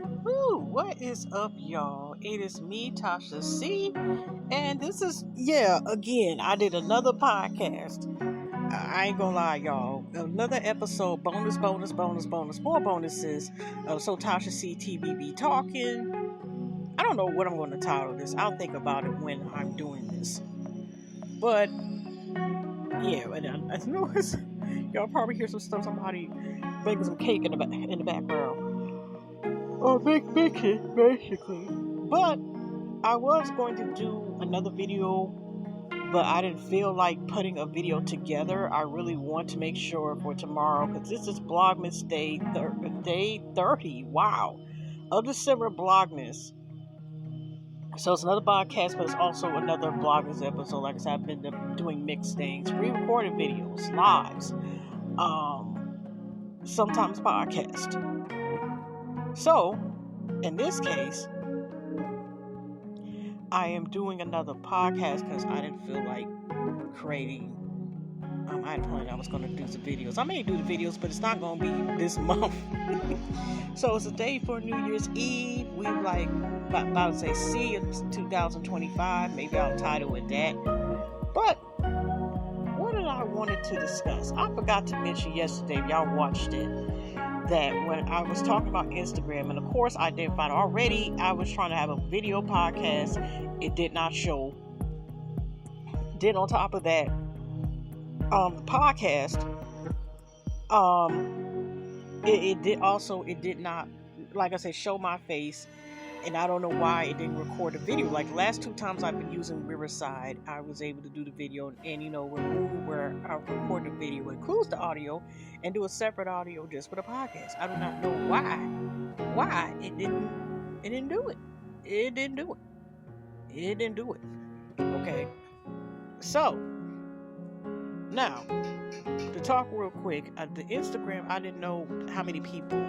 Woo, what is up, y'all? It is me, Tasha C, and this is, again, I did another podcast. I ain't gonna lie, y'all. Another episode, bonus, more bonuses. So Tasha C TVB talking. I don't know what I'm going to title this. I'll think about it when I'm doing this. But, yeah, and I know y'all probably hear some stuff, somebody making some cake in the background. Or baking, basically. But I was going to do another video, but I didn't feel like putting a video together. I really want to make sure for tomorrow, because this is Vlogmas Day 30, wow, of December Vlogmas. So it's another podcast, but it's also another Vlogmas episode. Like I said, I've been doing mixed things, pre-recorded videos, lives, sometimes podcast. So, in this case, I am doing another podcast because I didn't feel like creating. I had planned I was going to do some videos. I may do the videos, but it's not going to be this month. So it's a day for New Year's Eve. We about to say, see you 2025. Maybe I'll title it that. But what did I wanted to discuss? I forgot to mention yesterday, if y'all watched it, that when I was talking about Instagram, and of course I identified already, I was trying to have a video podcast. It did not show. Then on top of that, the podcast, it did not, like I said, show my face, and I don't know why it didn't record the video. Like the last 2 times I've been using Riverside, I was able to do the video and remove where I record the video, includes the audio, and do a separate audio just for the podcast. I do not know why it didn't do it. It didn't do it. Okay. So now, to talk real quick, the Instagram, I didn't know how many people,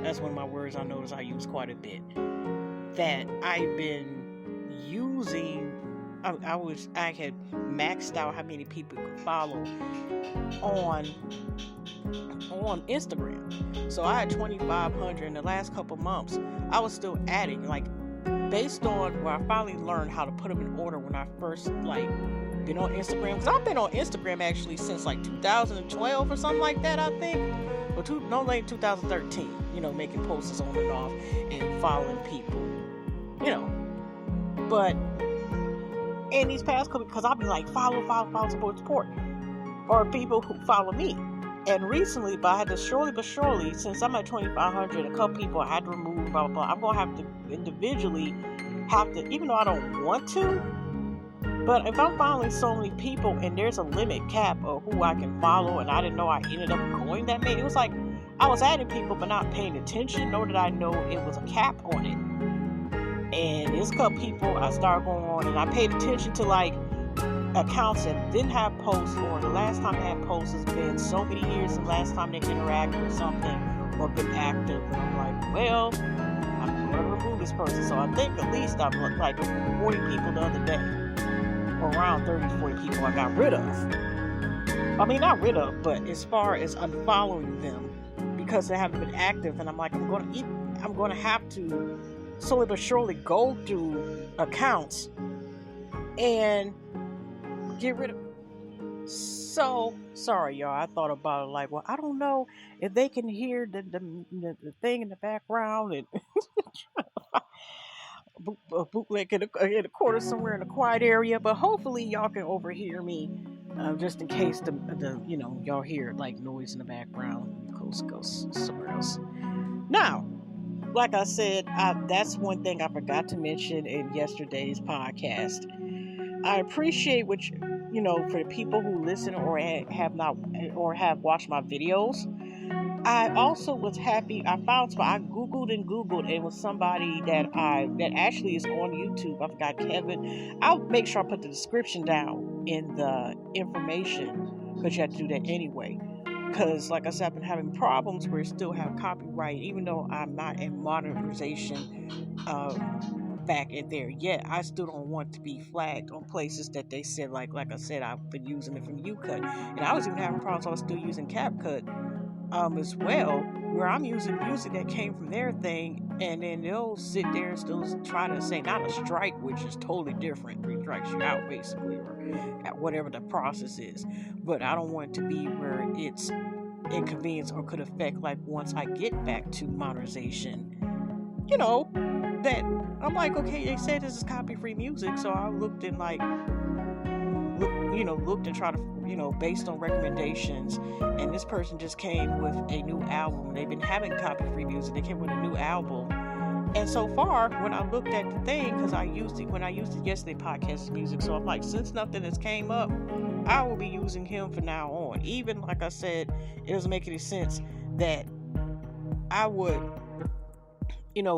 that's one of my words I notice I use quite a bit, that I've been using. I had maxed out how many people could follow on Instagram. So I had 2,500 in the last couple months. I was still adding, based on where I finally learned how to put them in order when I first been on Instagram, because I've been on Instagram actually since 2012 or something like that, I think, or late 2013. Making posts on and off and following people, But in these past couple, because I'll be follow, support, or people who follow me. And recently, but I had to surely, since I'm at 2,500, a couple people I had to remove, blah, blah, blah. I'm going to have to individually even though I don't want to, but if I'm following so many people and there's a limit cap of who I can follow, and I didn't know I ended up going that many, it was like I was adding people but not paying attention, nor did I know it was a cap on it. And there's a couple people I started going on, and I paid attention to accounts that didn't have posts, or the last time they had posts has been so many years, the last time they interacted with something or been active, and I'm like, well, I'm going to remove this person. So I think at least I'm 40 people the other day, or around 30-40 people I got rid of. I mean, not rid of, but as far as unfollowing them because they haven't been active, and I'm like, I'm going to have to slowly but surely go through accounts and get rid of it. So sorry, y'all. I thought about it well, I don't know if they can hear the thing in the background and bootleg in a corner somewhere in a quiet area, but hopefully y'all can overhear me, just in case the y'all hear noise in the background. Go somewhere else. Now, like I said, that's one thing I forgot to mention in yesterday's podcast. I appreciate for the people who listen or have not or have watched my videos. I also was happy. I Googled and it was somebody that actually is on YouTube. I forgot Kevin. I'll make sure I put the description down in the information, because you have to do that anyway. Because, like I said, I've been having problems where I still have copyright, even though I'm not in monetization back in there yet. I still don't want to be flagged on places that they said, like I said, I've been using it from UCut. And I was even having problems. I was still using CapCut as well, where I'm using music that came from their thing And then they'll sit there and still try to say, not a strike, which is totally different. 3 strikes you out, basically, or at whatever the process is. But I don't want it to be where it's inconvenience or could affect, like, once I get back to modernization, that I'm like, okay, they said this is copy-free music, so I looked and looked and tried to, based on recommendations, and this person just came with a new album. They've been having copy-free music. They came with a new album, and so far, when I looked at the thing, because I used it yesterday, podcast music, so I'm like, since nothing has came up, I will be using him from now on. Even like I said, it doesn't make any sense that I would,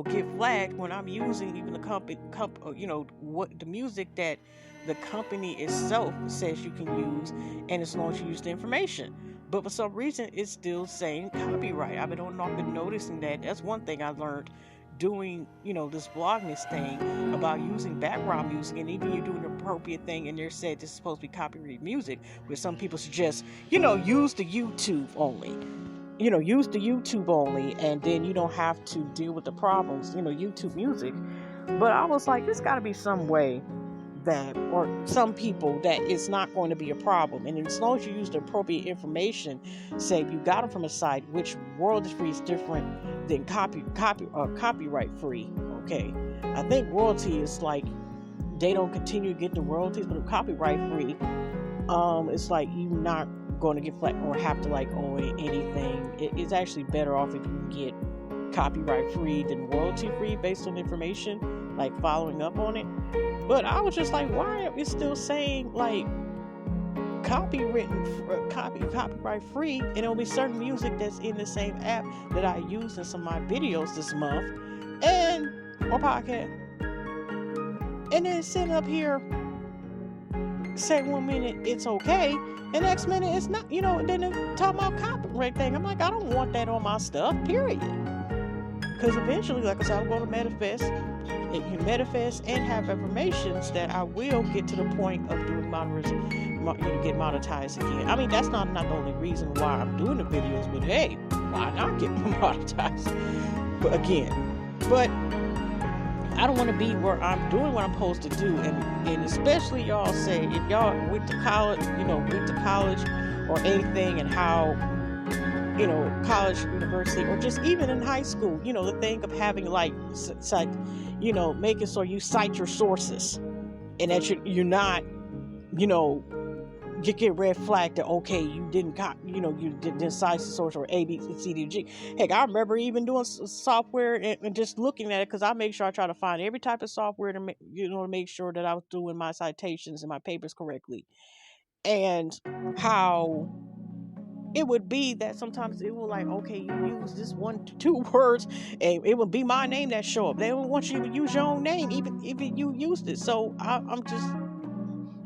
get flagged when I'm using even the what the music that the company itself says you can use, and as long as you use the information. But for some reason, it's still saying copyright. I've been noticing that. That's one thing I learned doing, this blogging thing about using background music, and even you doing the appropriate thing, and they're said this is supposed to be copyright music, where some people suggest, use the YouTube only. Use the YouTube only, and then you don't have to deal with the problems, YouTube music. But I was like, there's got to be some way that, or some people, that it's not going to be a problem. And as long as you use the appropriate information, say you got them from a site, which royalty free is different than copyright free. Okay, I think royalty is like they don't continue to get the royalties, but copyright free, it's like you're not going to get flat or have to owe anything. It's actually better off if you get copyright free than royalty free based on information, like following up on it. But I was just like, why are we still saying copyright free, and it'll be certain music that's in the same app that I used in some of my videos this month or podcast, and then sitting up here say 1 minute it's okay, and next minute it's not, then they're talking about copyright thing. I'm like, I don't want that on my stuff, period. Because eventually, like I said, I'm going to manifest and have affirmations that I will get to the point of doing get monetized again. I mean, that's not the only reason why I'm doing the videos, but hey, why not get monetized? But I don't want to be where I'm doing what I'm supposed to do, and especially y'all say, if y'all went to college, or anything, and how, college, university, or just even in high school, the thing of having making sure you cite your sources, and that you're not, you get red flagged that, okay, you didn't cite the source, or A, B, C, D, G. Heck, I remember even doing software and just looking at it, because I make sure I try to find every type of software to make sure that I was doing my citations and my papers correctly. And how it would be that sometimes it will okay, you use this 1 to 2 words, and it will be my name that show up. They don't want you to use your own name, even if you used it. So I'm just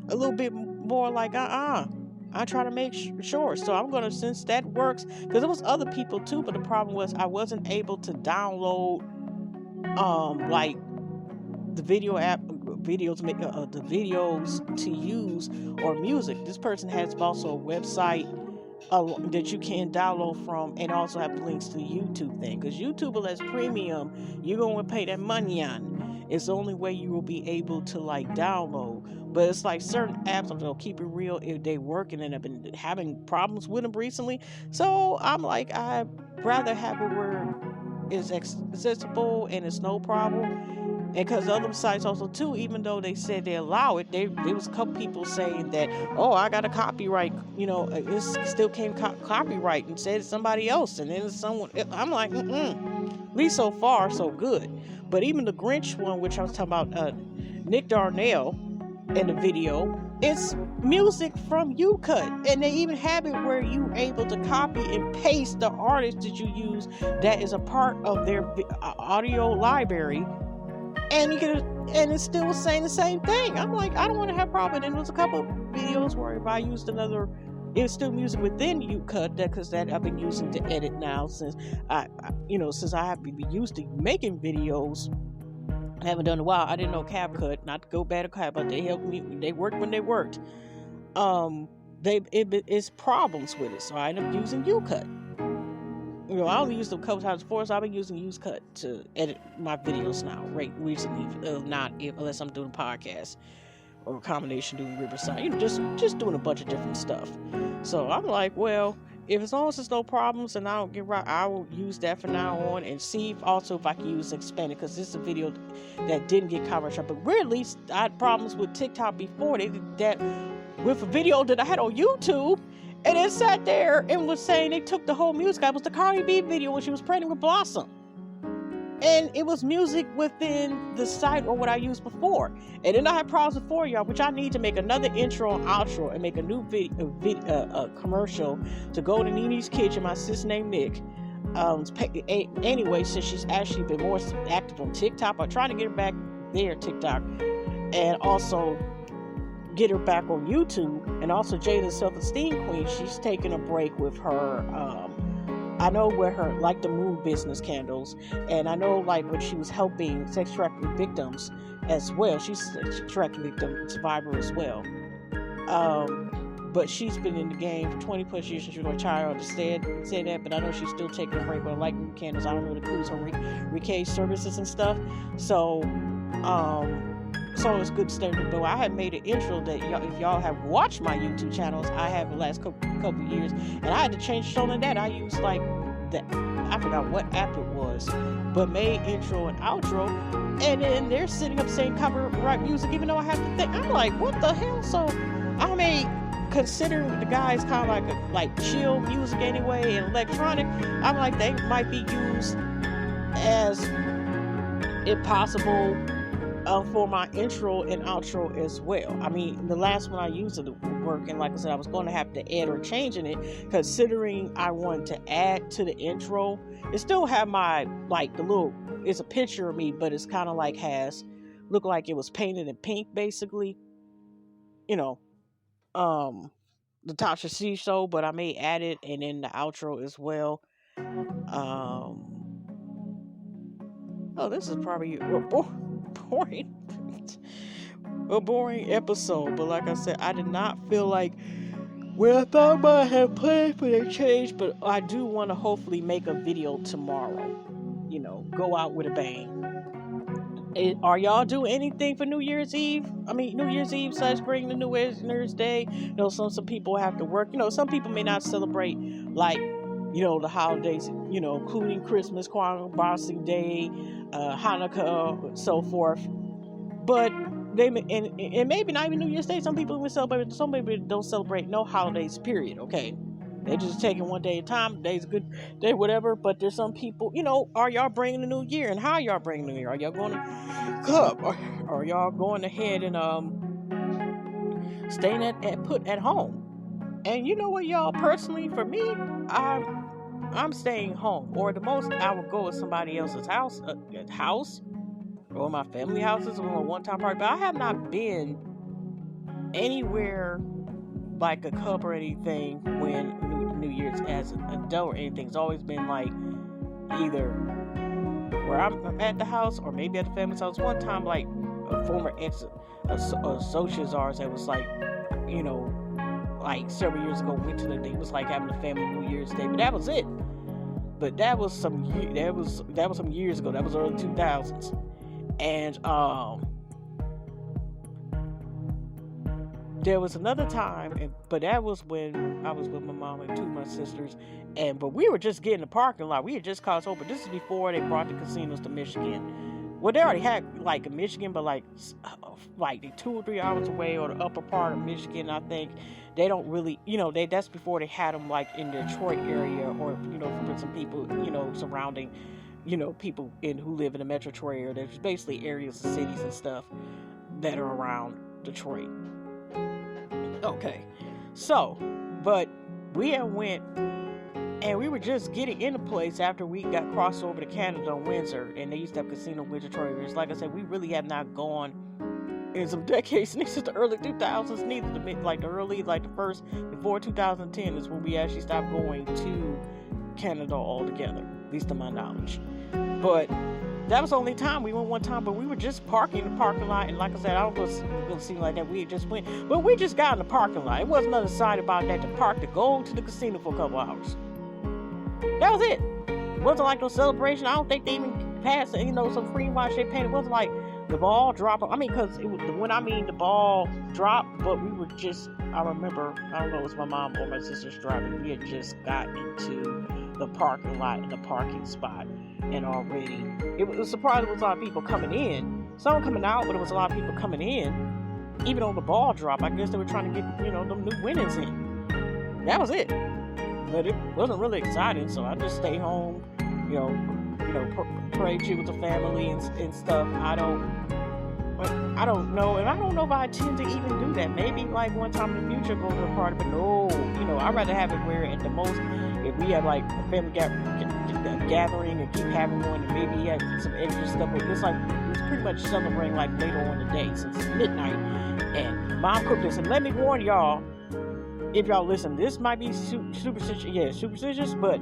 a little bit more I try to make sure. So I'm gonna, since that works, because there was other people too, but the problem was I wasn't able to download the video app videos, the videos to use, or music. This person has also a website that you can download from, and also have links to the YouTube thing, because YouTube has premium. You're going to pay that money on. It's the only way you will be able to download. But it's certain apps, I'm going to keep it real, if they work, and then I've been having problems with them recently. So I'm I'd rather have it where it's accessible and it's no problem. And because other sites also too, even though they said they allow it, there was a couple people saying that, oh, I got a copyright, it still came copyright, and said it's somebody else, and then someone. I'm like, at least so far so good. But even the Grinch one, which I was talking about, Nick Darnell in the video, it's music from YouCut, and they even have it where you're able to copy and paste the artist that you use that is a part of their audio library. And and it's still saying the same thing. I'm like, I don't want to have a problem. And there was a couple of videos where if I used it's still music within YouCut, because that I've been using to edit now since since I have been used to making videos. I haven't done it in a while. I didn't know CapCut, not to go bad at CapCut, but they helped me. They worked when they worked. It's problems with it, so I ended up using YouCut. I only used them a couple times before, so I've been using UseCut to edit my videos now, right? Recently, unless I'm doing podcasts or a combination doing Riverside, just doing a bunch of different stuff. So I'm like, well, if as long as there's no problems and I don't get right, I will use that from now on and see if I can use expanded, because this is a video that didn't get coverage. But weirdly, I had problems with TikTok before. They did that with a video that I had on YouTube, and it sat there and was saying they took the whole music. It was the Cardi B video when she was pregnant with Blossom. And it was music within the site or what I used before. And then I had problems before, y'all, which I need to make another intro and outro and make a new commercial to go to Nene's Kitchen. My sis named Nick. Anyway, since she's actually been more active on TikTok, I'm trying to get her back there, TikTok, and also get her back on YouTube. And also Jada's Self-Esteem Queen, she's taking a break with her I know where her, like the Moon business candles, and I know like when she was helping sex trafficking victims as well. She's a sex trafficking victim survivor as well. But she's been in the game for 20 plus years since she was a child. I say that, but I know she's still taking a break with like Moon candles. I don't know what includes her Reiki services and stuff. So it's good standard. But I had made an intro that if y'all have watched my YouTube channels, I have the last couple years, and I had to change some of that. I used like that, I forgot what app it was, but made intro and outro, and then they're sitting up saying copyright music, even though I have to think. I'm like, what the hell? So I made, considering the guys kind of like chill music anyway and electronic, I'm like, they might be used as, if possible, for my intro and outro as well. I mean, the last one I used it work, and like I said, I was going to have to add or change in it, considering I wanted to add to the intro. It still have my, like, the little, it's a picture of me, but it's kind of like look like it was painted in pink, basically. The Tasha C show, but I may add it, and then the outro as well. This is probably a boring episode, but like I said, I did not feel like I thought I might have planned for the change, but I do want to hopefully make a video tomorrow, go out with a bang. Are y'all doing anything for New Year's Eve? I mean, New Year's Eve / bring the New Year's Day. Some people have to work. Some people may not celebrate, like, the holidays, including Christmas, Kwanzaa, Boxing Day, Hanukkah, so forth. But they and maybe not even New Year's Day. Some people even celebrate. Some people don't celebrate no holidays. Period. Okay, they just taking one day at a time. Day's a good day, whatever. But there's some people. Are y'all bringing the New Year, and how y'all bringing the New Year? Are y'all going to club? Or are y'all going ahead and staying at home? And you know what, y'all? Personally, for me, I'm staying home, or the most I would go to somebody else's house, or my family houses, or a one-time party. But I have not been anywhere like a club or anything when New Year's as an adult or anything. It's always been like either where I'm at the house or maybe at the family's house. One time, like a former associate of ours that was like, like several years ago, went to it was like having a family New Year's Day, but that was it. But that was some years ago. That was early 2000s, and there was another time, but that was when I was with my mom and two of my sisters, but we were just getting the parking lot. We had just crossed over. This is before they brought the casinos to Michigan. Well, they already had like in Michigan, but like 2 or 3 hours away, or the upper part of Michigan, I think. They don't really, that's before they had them like in the Detroit area, or for some people, surrounding, people who live in the metro Detroit area. There's basically areas of cities and stuff that are around Detroit. Okay, so, but we had went, and we were just getting in the place after we got crossed over to Canada on Windsor, and they used to have casino in Detroit areas. Like I said, we really have not gone in some decades, since the early 2000s, neither the first, before 2010 is when we actually stopped going to Canada altogether, at least to my knowledge. But that was the only time we went one time, but we were just parking in the parking lot, and like I said, I don't was going to seem like that we had just went, but we just got in the parking lot. It wasn't nothing side about that to park to go to the casino for a couple hours. That was it. wasn't like no celebration. I don't think they even passed, some cream white champagne. It wasn't like the ball dropped. I mean, because the ball dropped, but we were just, I remember, I don't know, it was my mom or my sister's driving. We had just gotten into the parking lot in the parking spot, and already, it was surprising. There was a lot of people coming in. Some coming out, but it was a lot of people coming in. Even on the ball drop, I guess they were trying to get, them new winnings in. That was it. But it wasn't really exciting, so I just stay home, pray with the family and stuff. I don't know, and I don't know if I intend to even do that. Maybe like one time in the future go to a party, but no, I'd rather have it where at the most, if we have like a family gathering and keep having one, and maybe have some extra stuff, but it's pretty much celebrating like later on in the day since it's midnight. And mom cooked this, and let me warn y'all, if y'all listen, this might be superstitious, but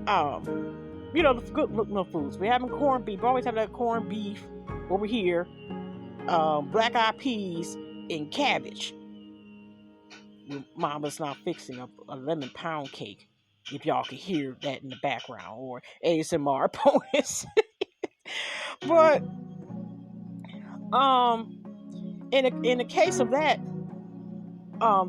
the good looking foods. We're having corned beef. We always have that corned beef over here, black eyed peas and cabbage. Mama's not fixing a lemon pound cake, if y'all can hear that in the background, or ASMR bonus. But in the case of that,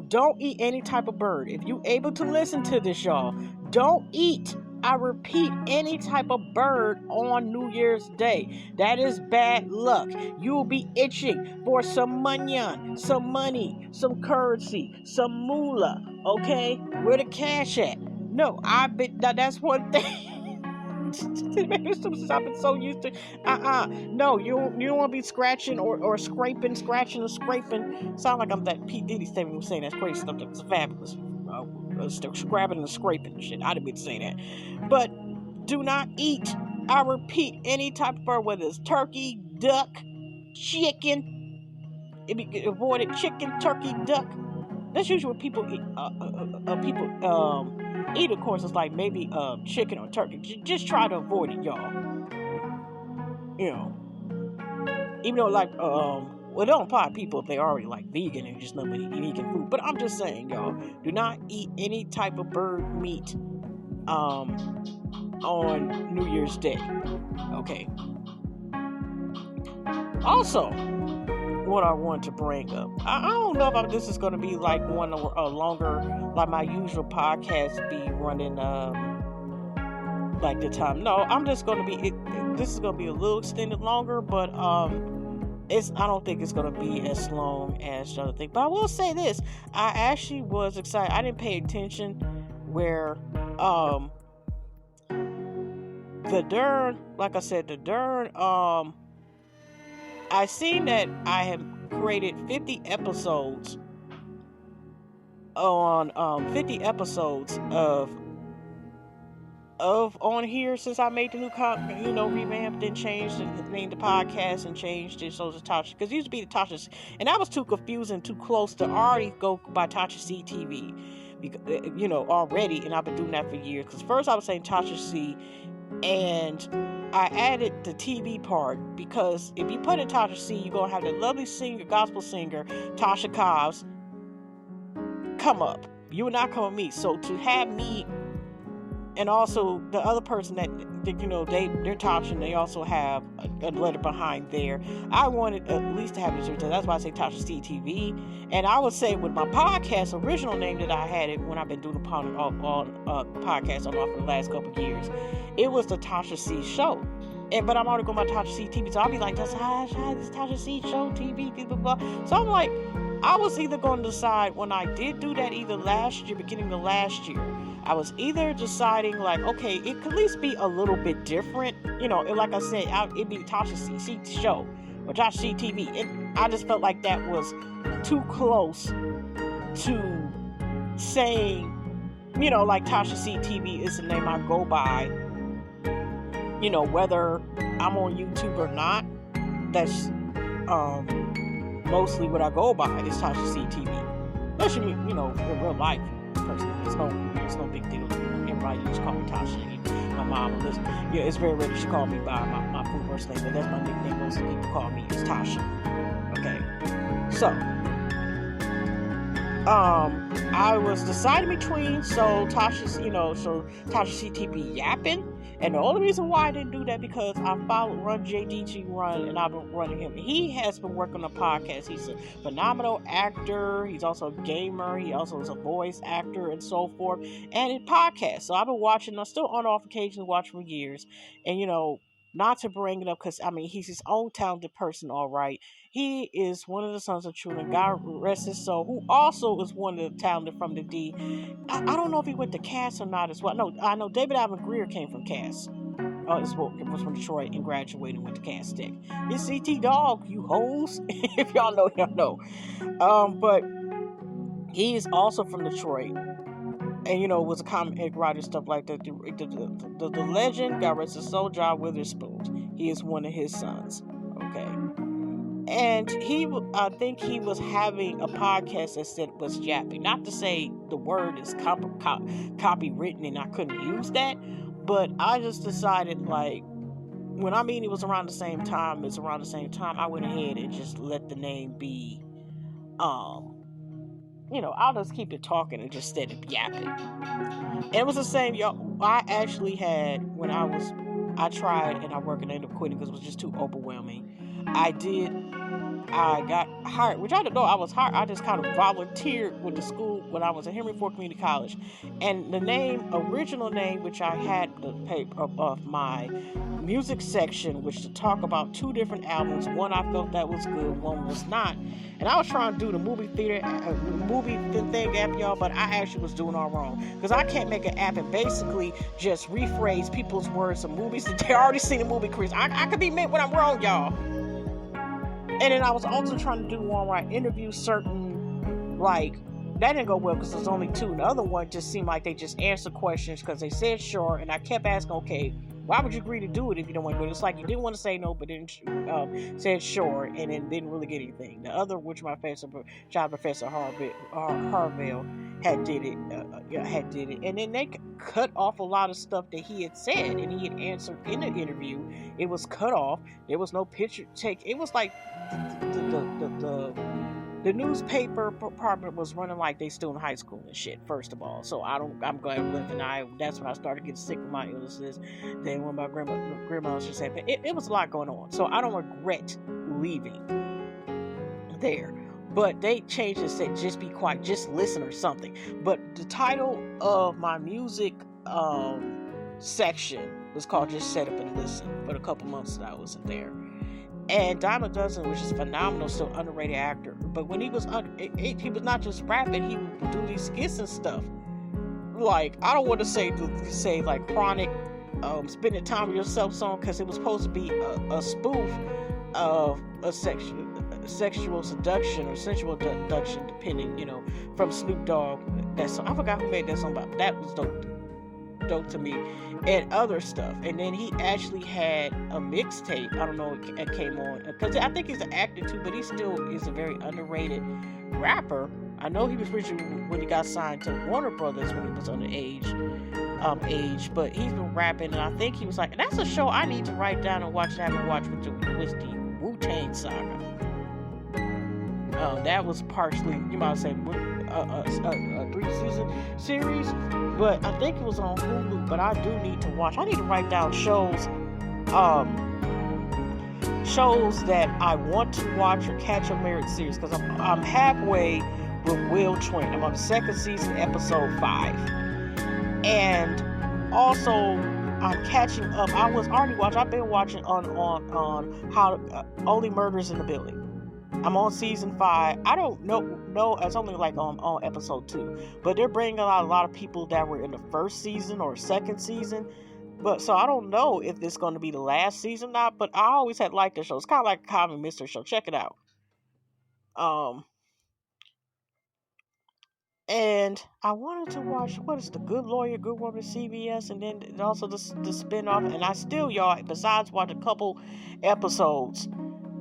don't eat any type of bird. If you able to listen to this, y'all, don't eat, I repeat, any type of bird on New Year's Day. That is bad luck. You will be itching for some money, some currency, some moolah, okay? Where the cash at? No, that's one thing. I've been so used to, no, you don't want to be scratching or scraping. Sound like I'm that P. Diddy statement was saying that's crazy stuff. That's fabulous. Scrapping and scraping shit. I didn't mean to say that. But do not eat, I repeat, any type of bird, whether it's turkey, duck, chicken. Avoid it. Chicken, turkey, duck. That's usually what people eat. Eat, of course, it's like maybe chicken or turkey. Just try to avoid it, y'all. Even though it don't apply to people if they already like vegan and just nobody eat vegan food. But I'm just saying, y'all, do not eat any type of bird meat on New Year's Day. Okay. Also, what I want to bring up, I don't know if this is going to be like one longer, like my usual podcast be running like the time. No, I'm just going to be, this is going to be a little extended longer, but I don't think it's going to be as long as the other thing. But I will say this, I actually was excited. I didn't pay attention where I seen that I have created 50 episodes of on here since I made the new revamped and changed the name of the podcast and changed it so it's Tasha, because it used to be the Tasha, and that was too confusing, too close to already go by Tasha C TV, because already, and I've been doing that for years. Because first I was saying Tasha C, and I added the TV part, because if you put in Tasha C, you're gonna have the lovely gospel singer Tasha Cobbs come up. You will not come with me. So to have me, and also the other person that they're Tasha, and they also have a letter behind there. I wanted at least to have it. That's why I say Tasha C TV. And I would say with my podcast original name that I had it when I've been doing the podcast on off for the last couple of years, it was the Tasha C Show. But I'm already going by Tasha C TV, so I'll be like, this Tasha C Show TV, blah, blah, blah. So I'm like, I was either going to decide when I did do that either beginning of last year, I was either deciding like, okay, it could at least be a little bit different. Like I said, it'd be Tasha C Show or Tasha C TV. And I just felt like that was too close to saying, like Tasha C TV is the name I go by. Whether I'm on YouTube or not, that's mostly what I go by is Tasha C TV. Especially, in real life. It's no big deal. Everybody just call me Tasha. My mom will listen. It's very rare she call me by my full first name, but that's my nickname. Most people call me is Tasha. Okay. So, I was deciding between Tasha C TV yapping And the only reason why I didn't do that because I run JDG Run, and I've been running him. He has been working on a podcast. He's a phenomenal actor. He's also a gamer. He also is a voice actor and so forth. And it podcasts. So I've been watching. I'm still on off occasionally watch for years. And not to bring it up because he's his own talented person, all right. He is one of the sons of Truman, God rest his soul, who also is one of the talented from the D. I don't know if he went to Cass or not as well. No, I know David Allen Greer came from Cass. Was from Detroit and graduated and went to Cass Tech. It's CT Dog, you hoes. If y'all know, y'all know. But he is also from Detroit. And was a comic writer, stuff like that. The legend, God rest his soul, John Witherspoon. He is one of his sons. Okay. And I think he was having a podcast that said was yapping. Not to say the word is copywritten and I couldn't use that, but I just decided, like, when it was around the same time, I went ahead and just let the name be, I'll just keep it talking and just instead of yapping. And it was the same, y'all. I actually had, I tried and I worked and I ended up quitting because it was just too overwhelming. I got hired, which I didn't know I was hired. I just kind of volunteered with the school when I was at Henry Ford Community College. And the original name, which I had the paper of my music section, which to talk about two different albums. One I felt that was good, one was not. And I was trying to do the movie thing app, y'all, but I actually was doing all wrong. Because I can't make an app and basically just rephrase people's words of movies that they already seen the movie careers. I could be meant when I'm wrong, y'all. And then I was also trying to do one where I interview certain, like, that didn't go well because there's only two. And the other one just seemed like they just answered questions because they said sure. And I kept asking, okay, why would you agree to do it if you don't want to do it? It's like you didn't want to say no, but then said sure, and then didn't really get anything. The other, which my child professor Harville had did it, and then they cut off a lot of stuff that he had said and he had answered in the interview. It was cut off. There was no picture take. It was like the newspaper department was running like they still in high school and shit, first of all. So I'm glad that's when I started getting sick of my illnesses. Then when my grandma was just saying, it was a lot going on. So I don't regret leaving there. But they changed it, said just be quiet, just listen or something. But the title of my music section was called Just Shut Up and Listen for the couple months that I wasn't there. And Diamond Dozen, which is phenomenal, still underrated actor. But when he was he was not just rapping, he would do these skits and stuff. Like, I don't want to say like Chronic, Spending Time with Yourself song, because it was supposed to be a spoof of a sexual seduction or sensual seduction, depending, from Snoop Dogg. That song, I forgot who made that song, but that was dope to me, and other stuff. And then he actually had a mixtape. I don't know, it came on because I think he's an actor too, but he still is a very underrated rapper. I know he was rich when he got signed to Warner Brothers when he was underage, but he's been rapping, and I think he was like, that's a show I need to write down and watch. That and watch with the Wu-Tang Saga. That was partially, you might say, a 3-season series, but I think it was on Hulu. But I do need to watch. I need to write down shows that I want to watch or catch a merit series, because I'm halfway with Will Twin. I'm on the second season, episode 5, and also I'm catching up. I've been watching on how Only Murders in the Building. I'm on season 5. I don't know. It's only like on episode 2, but they're bringing a lot of people that were in the first season or second season. But so I don't know if this is going to be the last season or not. But I always had liked the show. It's kind of like a comedy mystery show. Check it out. And I wanted to watch, what is The Good Lawyer, Good Woman, CBS, and then also the spinoff. And I still, y'all, besides watch a couple episodes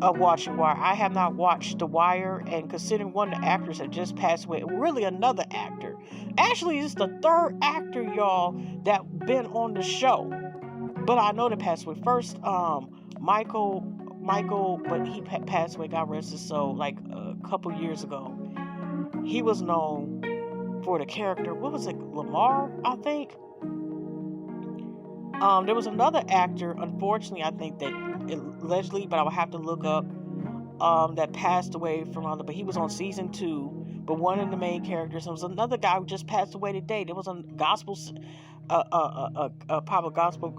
of watching Wire, I have not watched The Wire, and considering one of the actors had just passed away, really another actor. Actually, it's the third actor, y'all, that been on the show. But I know they passed away. First, Michael, but he passed away, God rest his soul, like a couple years ago. He was known for the character, what was it, Lamar, I think? There was another actor, unfortunately, I think that allegedly, but I would have to look up, that passed away from other, but he was on season 2. But one of the main characters, there was another guy who just passed away today. There was a gospel, a pop gospel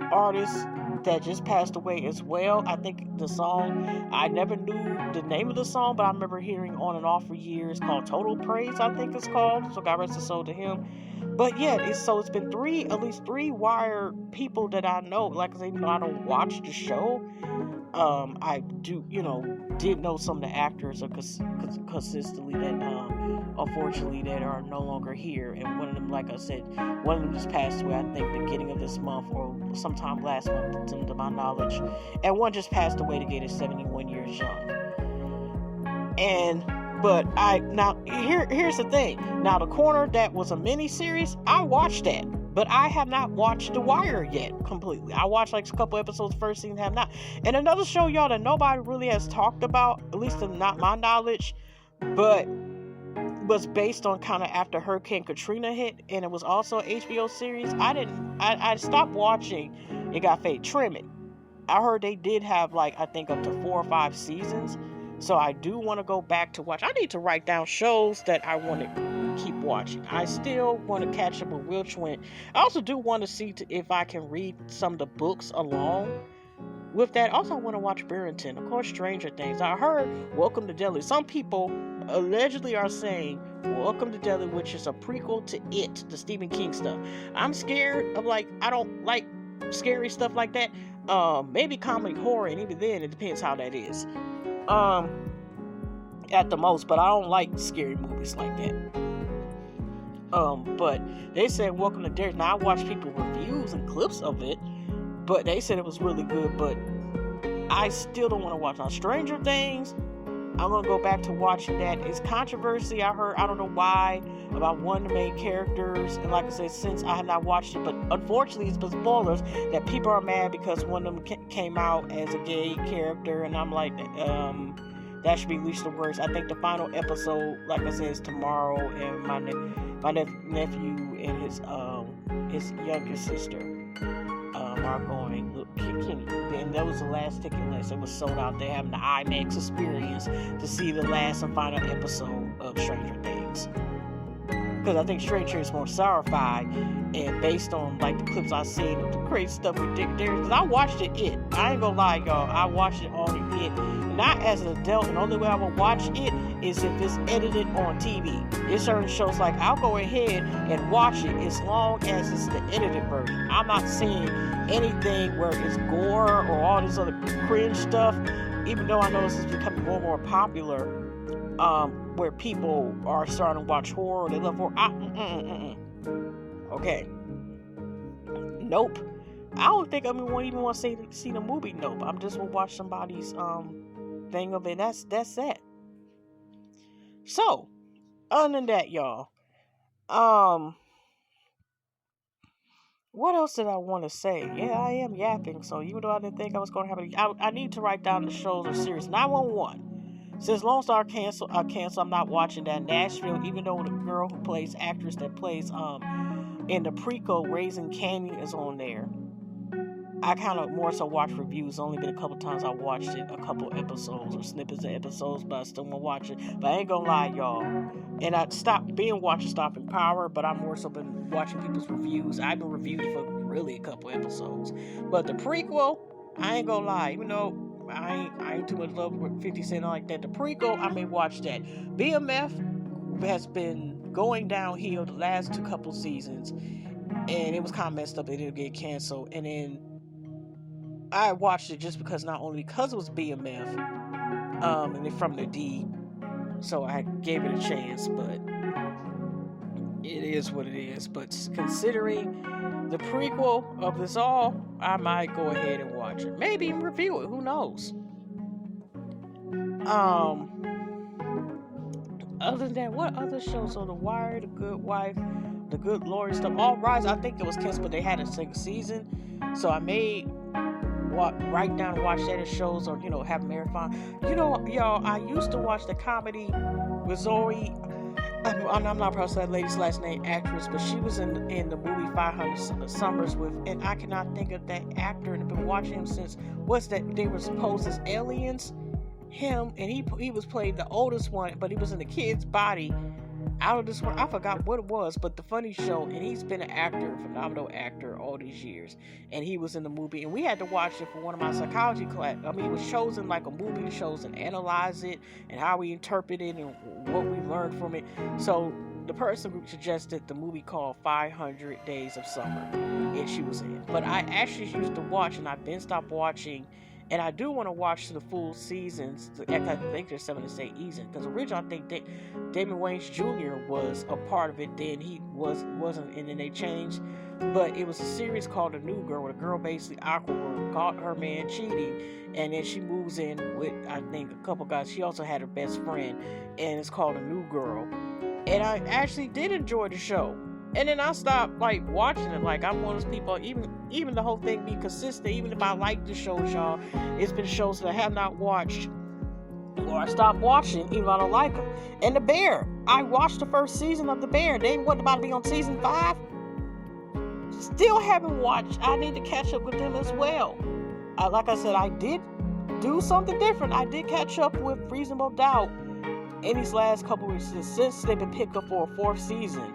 artist that just passed away as well. I think the song, I never knew the name of the song, but I remember hearing on and off for years, called Total Praise, I think it's called. So God rest his soul to him. But yeah, it's been at least three Wire people that I know. Like I say, I don't watch the show. I do, did know some of the actors are consistently that, unfortunately, that are no longer here. And one of them, like I said, one of them just passed away, I think, beginning of this month or sometime last month, to my knowledge. And one just passed away to get 71 years young. But here's the thing. Now, The Corner, that was a mini-series, I watched that. But I have not watched The Wire yet completely. I watched like a couple episodes first season, have not. And another show, y'all, that nobody really has talked about, at least to not my knowledge, but was based on kind of after Hurricane Katrina hit, and it was also an HBO series. I stopped watching. It got fade. Trim It. I heard they did have I think up to 4 or 5 seasons. So I do want to go back to watch. I need to write down shows that I want to keep watching. I still want to catch up with Will Twin. I also do want to see if I can read some of the books along with that. Also, I want to watch Barrington. Of course, Stranger Things. I heard Welcome to Delhi. Some people allegedly are saying Welcome to Delhi, which is a prequel to It, the Stephen King stuff. I'm scared of I don't like scary stuff like that. Maybe comedy horror, and even then it depends how that is. At the most, but I don't like scary movies like that. But they said Welcome to Delhi. Now I watched people reviews and clips of it, but they said it was really good, but I still don't want to watch. Now, Stranger Things, I'm going to go back to watching that. It's controversy, I heard, I don't know why, about one of the main characters, and like I said, since I have not watched it, but unfortunately it's been spoilers, that people are mad because one of them came out as a gay character, and I'm like, that should be least the worst. I think the final episode, like I said, is tomorrow, and my nephew and his younger sister are going. And that was the last ticket list. It was sold out. They're having the IMAX experience to see the last and final episode of Stranger Things. Because I think Stranger is more sci-fi, and based on the clips I've seen of the crazy stuff with Dick Dare, because I watched it. I ain't gonna lie, y'all. I watched it on It. Not as an adult, and the only way I will watch it is if it's edited on TV. There's certain shows I'll go ahead and watch it as long as it's the edited version. I'm not seeing anything where it's gore or all this other cringe stuff, even though I know this is becoming more and more popular, where people are starting to watch horror, they love horror. Okay. Nope. I don't think even want to see the movie. Nope. I'm just gonna watch somebody's thing of it. That's that. So, other than that, y'all, what else did I want to say? Yeah, I am yapping. So even though I didn't think I was going to have I need to write down the shows or series. 911. Since Lone Star canceled, I'm not watching that. Nashville, even though the girl who plays actress that plays in the prequel Raising Canyon is on there. I kind of more so watch reviews. Only been a couple times I watched it, a couple episodes or snippets of episodes, but I still want to watch it. But I ain't gonna lie, y'all. And I stopped being watching Stopping Power, but I've more so been watching people's reviews. I've been reviewed for really a couple episodes. But the prequel, I ain't gonna lie, even though I ain't too much love with 50 Cent like that. The prequel, I may watch that. BMF has been going downhill the last couple seasons, and it was kind of messed up. It didn't get canceled, and then I watched it just because, not only because it was BMF, and it's from the D, so I gave it a chance, but it is what it is. But considering the prequel of this all, I might go ahead and watch it. Maybe even review it. Who knows? Other than that, what other shows on The Wire, The Good Wife, The Good Lord stuff? All Rise, I think it was canceled, but they had a second season, so I may write down and watch that as shows, or have a marathon. Y'all, I used to watch the comedy with Zoe. I'm not proud of that lady's last name, actress, but she was in the movie 500 Summers with, and I cannot think of that actor, and I've been watching him since, what's that, they were supposed as aliens, him, and he was played the oldest one, but he was in the kid's body, out of this world. I forgot what it was, but the funny show, and he's been an actor, phenomenal actor all these years, and he was in the movie, and we had to watch it for one of my psychology class. I mean, it was chosen like a movie, shows and analyze it, and how we interpret it, and what we learned from it. So the person who suggested the movie called 500 Days of Summer, and she was in. But I actually used to watch, and I've been stopped watching. And I do want to watch the full seasons. I think there's 7 to 8 seasons. Because originally, I think Damon Wayans Jr. was a part of it. Then he wasn't, and then they changed. But it was a series called A New Girl, where the girl basically awkward caught her man cheating, and then she moves in with, I think, a couple guys. She also had her best friend, and it's called A New Girl. And I actually did enjoy the show. And then I stopped like watching it. Like, I'm one of those people, even the whole thing be consistent, even if I like the shows, y'all, it's been shows that I have not watched, or I stopped watching even if I don't like them. And The Bear, I watched the first season of The Bear. They wasn't about to be on season 5. Still haven't watched. I need to catch up with them as well. Like I said, I did do something different. I did catch up with Reasonable Doubt in these last couple weeks since they've been picked up for a 4th season.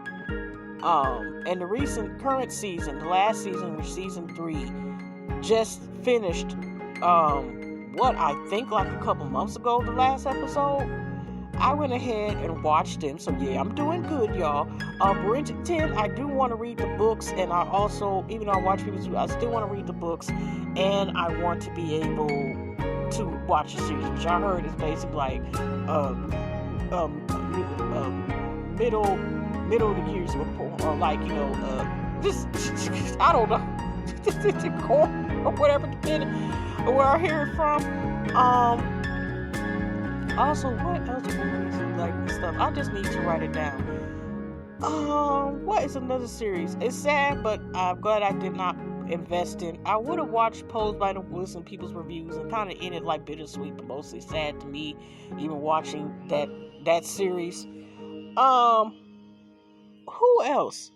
And the current season, the last season, which season 3, just finished, what I think like a couple months ago, the last episode. I went ahead and watched them, so yeah, I'm doing good, y'all. Bridgerton, I do want to read the books, and I also, even though I watch people, I still want to read the books, and I want to be able to watch the series, which I heard is basically like, middle of the years, or like, just I don't know, or whatever, depending on where I hear it from. Also, what else movies like stuff? I just need to write it down. What is another series? It's sad, but I'm glad I did not invest in. I would have watched Posed by the Woods and people's reviews, and kind of ended like bittersweet, but mostly sad to me, even watching that series. Who else?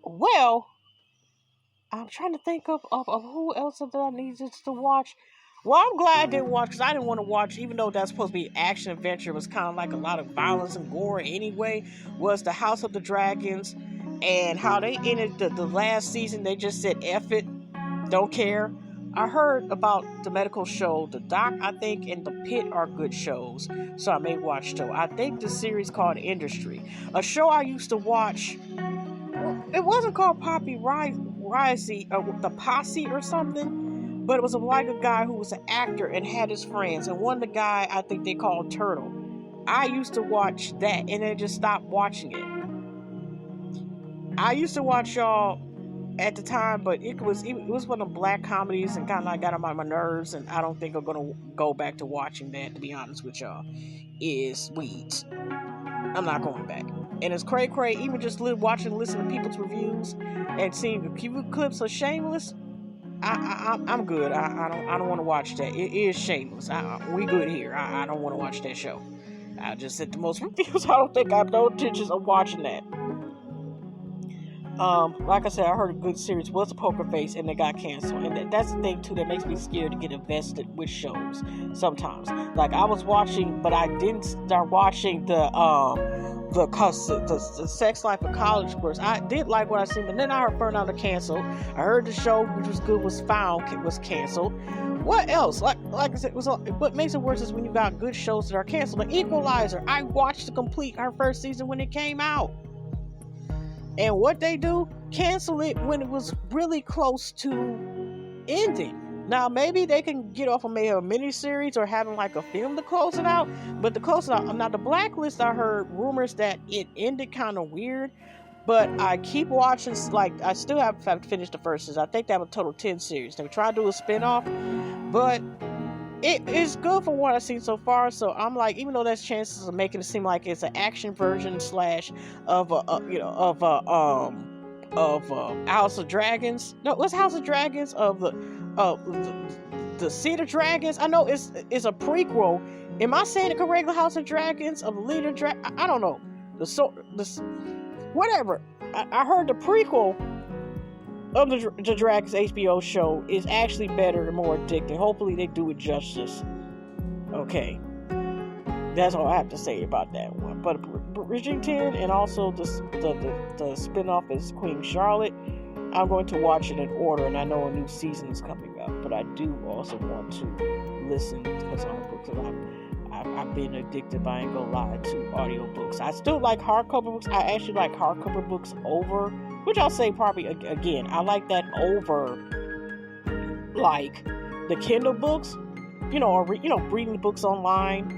Well, I'm trying to think of who else that I needed to watch. Well, I'm glad I didn't watch, because I didn't want to watch, even though that's supposed to be action adventure, it was kind of like a lot of violence and gore anyway, was the House of the Dragons, and how they ended the last season. They just said, F it, don't care. I heard about the medical show, The Doc, I think, and The Pit are good shows, so I may watch those. I think the series called Industry, a show I used to watch. It wasn't called Poppy Risey, The Posse or something, but it was like a guy who was an actor and had his friends, and one of the guy I think they called Turtle. I used to watch that, and then just stopped watching it. I used to watch y'all at the time, but it was one of the black comedies, and kind of like got on my nerves, and I don't think I'm gonna go back to watching that, to be honest with y'all. Is Weeds. I'm not going back. And it's cray, even just listening to people's reviews and seeing a few clips of Shameless. I'm good. I don't want to watch that. It is Shameless. We good here. I don't want to watch that show. I just said the most reviews. I don't think I have no intentions of watching that. Like I said, I heard a good series was a Poker Face, and they got canceled. And that's the thing too that makes me scared to get invested with shows sometimes. Like I was watching, but I didn't start watching the Sex Life of College Girls. I did like what I seen, but then I heard Burnout canceled. I heard the show, which was good, was canceled. What else? Like I said, what makes it worse is when you got good shows that are canceled. Like Equalizer, I watched the complete her first season when it came out. And what they do, cancel it when it was really close to ending. Now, maybe they can get off of maybe a miniseries or having like a film to close it out. But to close it out, now the Blacklist, I heard rumors that it ended kind of weird. But I keep watching, like, I still haven't finished the first season. I think they have a total 10 series. They were trying to do a spinoff, but it is good for what I've seen so far. So I'm like, even though there's chances of making it seem like it's an action version of House of Dragons. No, what's House of Dragons of the the Seed of Dragons. I know it's a prequel. Am I saying it correctly? House of Dragons of Leader I don't know. Whatever. I heard the prequel of the Dragons HBO show is actually better and more addicting. Hopefully they do it justice. Okay. That's all I have to say about that one. But Bridgerton and also the spinoff is Queen Charlotte, I'm going to watch it in order, and I know a new season is coming up. But I do also want to listen because I've been addicted, but I ain't gonna lie, to audiobooks. I still like hardcover books. I actually like hardcover books over, which I'll say probably again, I like that over like the Kindle books, or reading the books online.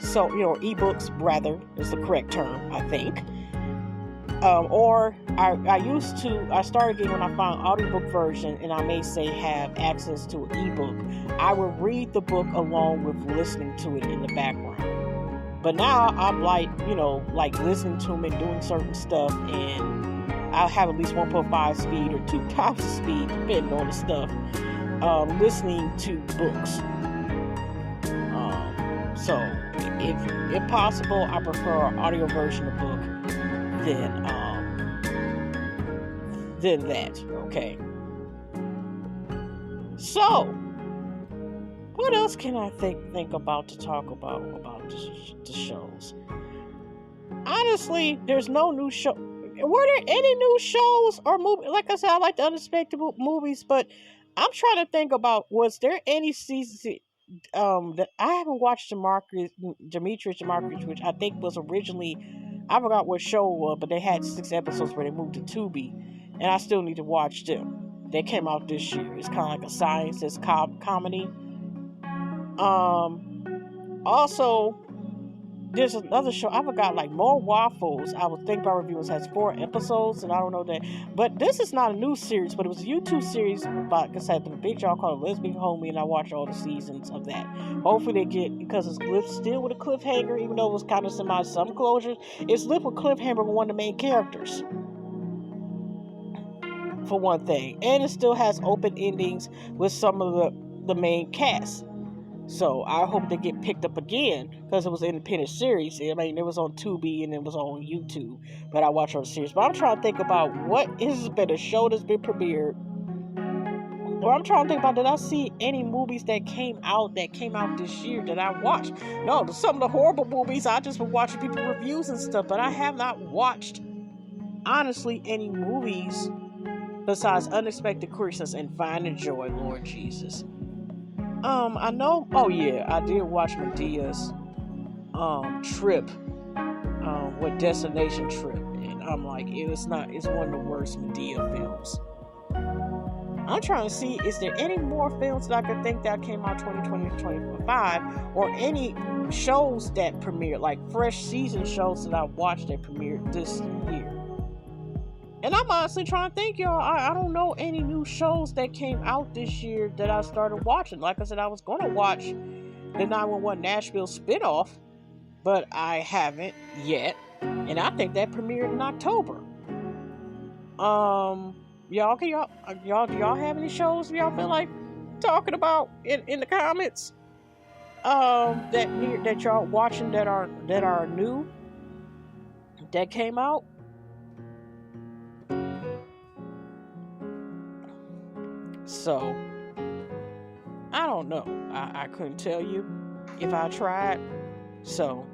So, ebooks rather is the correct term, I think. Or I started getting, when I found audiobook version, and I may say have access to an ebook, I would read the book along with listening to it in the background. But now I'm like listening to them and doing certain stuff, and I'll have at least 1.5 speed or 2 times speed, depending on the stuff, listening to books. So, if possible, I prefer an audio version of book than that. Okay. So, what else can I think about to talk about the shows? Honestly, there's no new show. Were there any new shows or movies? Like I said, I like the unexpected movies, but I'm trying to think about, was there any season that I haven't watched Demetrius Demarcus, which I think was originally, I forgot what show it was, but they had 6 episodes where they moved to Tubi, and I still need to watch them. They came out this year. It's kind of like a science comedy. Also, there's another show, I forgot, like More Waffles. I was thinking about reviewers, has 4 episodes, and I don't know that. But this is not a new series, but it was a YouTube series, like I said, the big y'all called Lesbian Homie, and I watched all the seasons of that. Hopefully they get, because it's still with a cliffhanger, even though it was kind of some closures, it's left with cliffhanger with one of the main characters, for one thing. And it still has open endings with some of the main cast. So I hope they get picked up again, because it was an independent series. I mean, it was on Tubi and it was on YouTube, but I watched all the series. But I'm trying to think about what has been a show that's been premiered. Or I'm trying to think about, did I see any movies that came out this year that I watched? No, some of the horrible movies, I just been watching people reviews and stuff, but I have not watched, honestly, any movies besides Unexpected Christmas and Finding Joy, Lord Jesus. I know, I did watch Medea's Trip, with Destination Trip, and I'm like, it's one of the worst Medea films. I'm trying to see, is there any more films that I could think that came out 2020 to 2025, or any shows that premiered, like fresh season shows that I watched that premiered this year? And I'm honestly trying to think, y'all. I don't know any new shows that came out this year that I started watching. Like I said, I was going to watch the 911 Nashville spinoff, but I haven't yet. And I think that premiered in October. Y'all, do y'all have any shows y'all feel like talking about in the comments? That y'all watching that are new, that came out? So, I don't know. I couldn't tell you if I tried. So,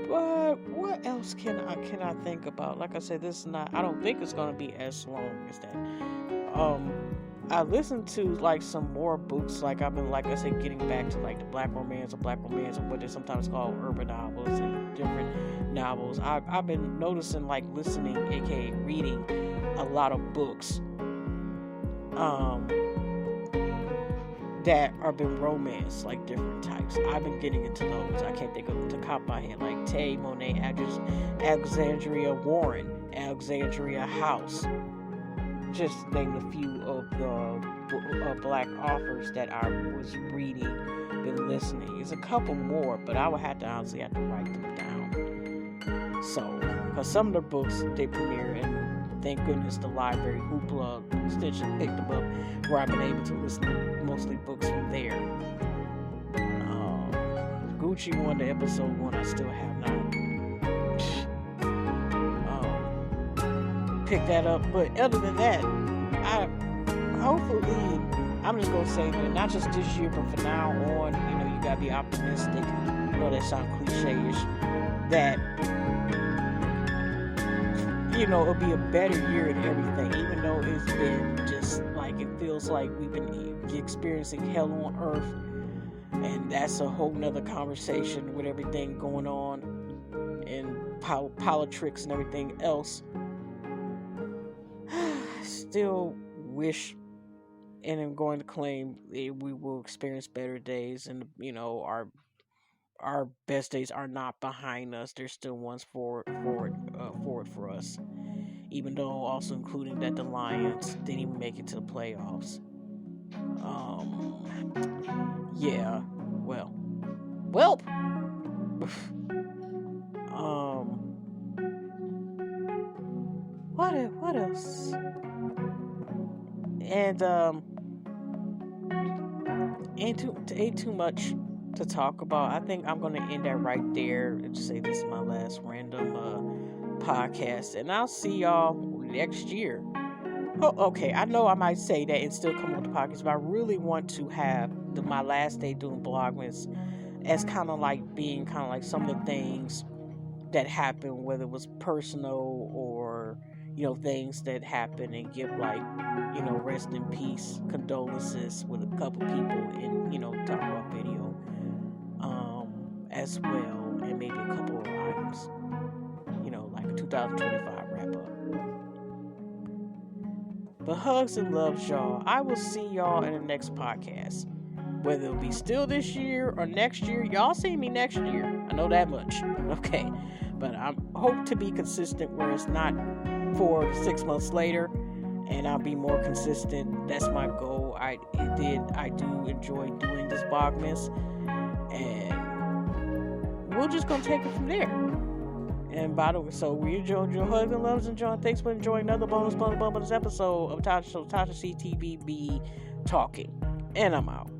but what else can I think about? Like I said, I don't think it's going to be as long as that. I listened to like some more books, like I've been, like I said, getting back to like the black romance, or what they sometimes call urban novels and different novels. I've been noticing, like, listening, aka reading, a lot of books that are been romance, like different types. I've been getting into those. I can't think of the top of my head, like Tay, Monet, Alexandria Warren, Alexandria House. Just name a few of the black authors that I was reading, been listening. There's a couple more, but I would honestly have to write them down. So, because some of the books they premiere in thank goodness the library Hoopla extension picked them up, where I've been able to listen to mostly books from there. Gucci one, the episode one, I still have not picked that up. But other than that, I'm just gonna say that not just this year, but from now on, you gotta be optimistic. I know that sounds cliche-ish. That it'll be a better year in everything, even though it's been just like, it feels like we've been experiencing hell on earth, and that's a whole nother conversation with everything going on and politics and everything else. Still wish, and I'm going to claim, we will experience better days, and our best days are not behind us. There's still ones forward for us. Even though also including that the Lions didn't even make it to the playoffs. Yeah. Well. What else? And ain't too much to talk about. I think I'm gonna end that right there and just say this is my last random podcast, and I'll see y'all next year. Oh, okay, I know I might say that and still come on the podcast, but I really want to have my last day doing Blogmas as kind of like being kind of like some of the things that happened, whether it was personal or things that happened, and give like rest in peace condolences with a couple people in talk about video as well, and maybe a couple of items, like a 2025 wrap up. But hugs and loves, y'all. I will see y'all in the next podcast. Whether it'll be still this year or next year, y'all see me next year. I know that much. Okay. But I hope to be consistent where it's not 4 to 6 months later, and I'll be more consistent. That's my goal. I do enjoy doing this Bogmas, and we're just gonna take it from there. And by the way, so we enjoyed your hugs and loves, and John, thanks for enjoying another bonus episode of Tasha CTVB Talking. And I'm out.